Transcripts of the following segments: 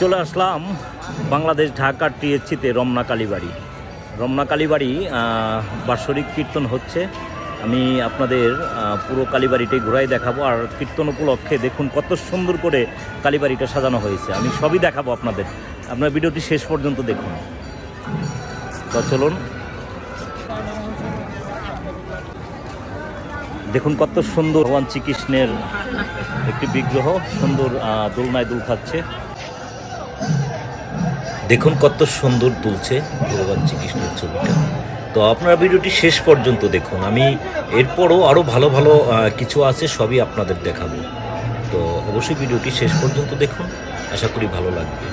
চলে আসলাম বাংলাদেশ ঢাকার টিএসসিতে রমনা কালীবাড়ি। রমনা কালীবাড়ি বাৎসরিক কীর্তন হচ্ছে। আমি আপনাদের পুরো কালীবাড়িটাই ঘুরাই দেখাবো। আর কীর্তন উপলক্ষে দেখুন কত সুন্দর করে কালীবাড়িটা সাজানো হয়েছে। আমি সবই দেখাবো আপনাদের, আপনার ভিডিওটি শেষ পর্যন্ত দেখুন। তো চলুন দেখুন কত সুন্দর ভগবান শ্রীকৃষ্ণের একটি বিগ্রহ সুন্দর দোলনায় দুল খাচ্ছে। দেখুন কত সুন্দর দুলছে ভগবান শ্রীকৃষ্ণের ছবিটা। তো আপনারা ভিডিওটি শেষ পর্যন্ত দেখুন। আমি এরপরও আরও ভালো ভালো কিছু আছে, সবই আপনাদের দেখাবো। তো অবশ্যই ভিডিওটি শেষ পর্যন্ত দেখুন, আশা করি ভালো লাগবে।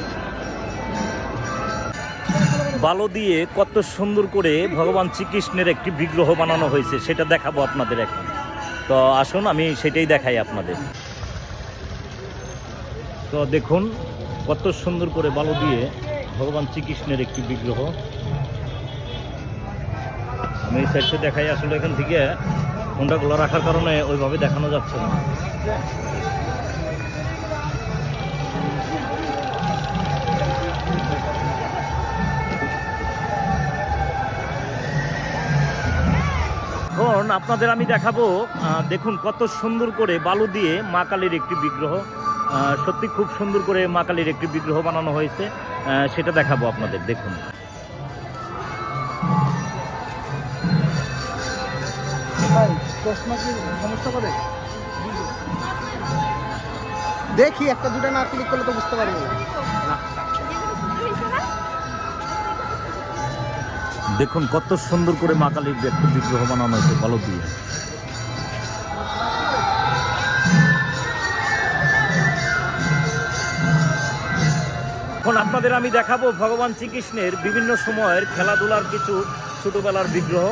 বালো দিয়ে কত সুন্দর করে ভগবান শ্রীকৃষ্ণের একটি বিগ্রহ বানানো হয়েছে, সেটা দেখাবো আপনাদের এখন। তো আসুন আমি সেটাই দেখাই আপনাদের। তো দেখুন কত সুন্দর করে বালো দিয়ে ভগবান শ্রীকৃষ্ণের একটি বিগ্রহ। আমি এই সাইডে দেখাই, আসলে এখান থেকে ফোনটাগুলো রাখার কারণে ওইভাবে দেখানো যাচ্ছে না। এখন আপনাদের আমি দেখাবো, দেখুন কত সুন্দর করে বালু দিয়ে মা কালীর একটি বিগ্রহ, সত্যি খুব সুন্দর করে মা কালীর একটি বিগ্রহ বানানো হয়েছে, সেটা দেখাবো আপনাদের। দেখুন দেখি একটা দুটা না ক্লিক করলে তো বুঝতে পারবো না। দেখুন কত সুন্দর করে মা কালীর একটি বিগ্রহ বানানো হয়েছে বালু দিয়ে। এখন আপনাদের আমি দেখাবো ভগবান শ্রীকৃষ্ণের বিভিন্ন সময়ের খেলাধুলার কিছু ছোটবেলার বিগ্রহ,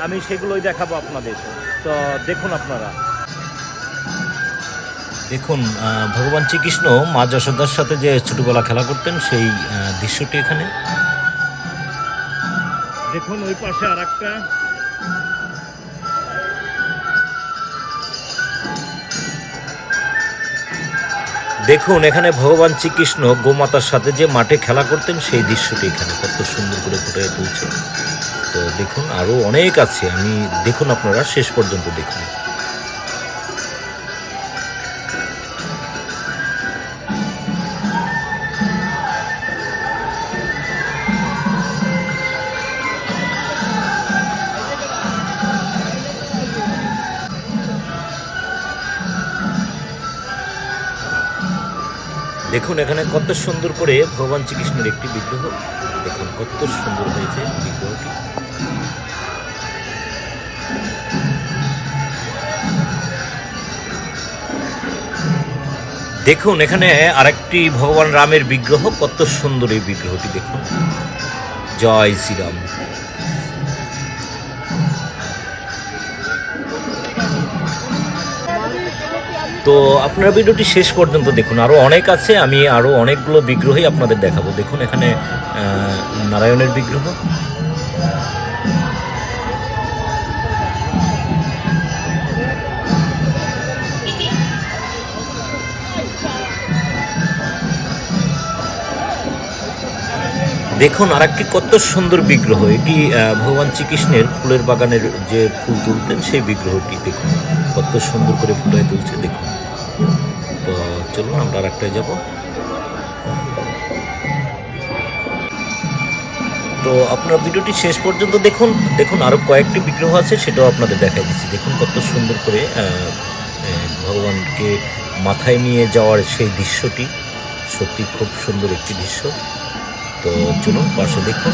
আমি সেগুলোই দেখাবো আপনাদের। তো দেখুন আপনারা দেখুন ভগবান শ্রীকৃষ্ণ মা যশোদার সাথে যে ছোটবেলা খেলা করতেন সেই দৃশ্যটি এখানে দেখুন। ওই পাশে আর একটা, দেখুন এখানে ভগবান শ্রীকৃষ্ণ গোমাতার সাথে যে মাঠে খেলা করতেন সেই দৃশ্যটি এখানে কত সুন্দর করে ফুটিয়ে তুলছে। তো দেখুন আরও অনেক আছে, আমি দেখুন আপনারা শেষ পর্যন্ত দেখুন। দেখুন এখানে কত সুন্দর করে ভগবান শ্রীকৃষ্ণের একটি বিগ্রহ, দেখুন কত সুন্দর হয়েছে বিগ্রহটি। দেখুন এখানে আরেকটি ভগবান রামের বিগ্রহ, কত সুন্দর এই বিগ্রহটি দেখুন। জয় শ্রীরাম। তো আপনারা ভিডিওটি শেষ পর্যন্ত দেখুন, আরও অনেক আছে, আমি আরও অনেকগুলো বিগ্রহই আপনাদের দেখাবো। দেখুন এখানে নারায়ণের বিগ্রহ, দেখুন আরেকটি কত সুন্দর বিগ্রহ, এটি ভগবান শ্রীকৃষ্ণের ফুলের বাগানের যে ফুল তুলতেন সেই বিগ্রহটি দেখুন কত সুন্দর করে ফুটিয়ে তুলছে। দেখুন তো চলুন আমরা আরেকটায় যাব। তো আপনার ভিডিওটি শেষ পর্যন্ত দেখুন। দেখুন আরও কয়েকটি বিগ্রহ আছে, সেটাও আপনাদের দেখাই দিচ্ছি। দেখুন কত সুন্দর করে ভগবানকে মাথায় নিয়ে যাওয়ার সেই দৃশ্যটি, সত্যি খুব সুন্দর একটি দৃশ্য। তো চলুন পাশে দেখুন।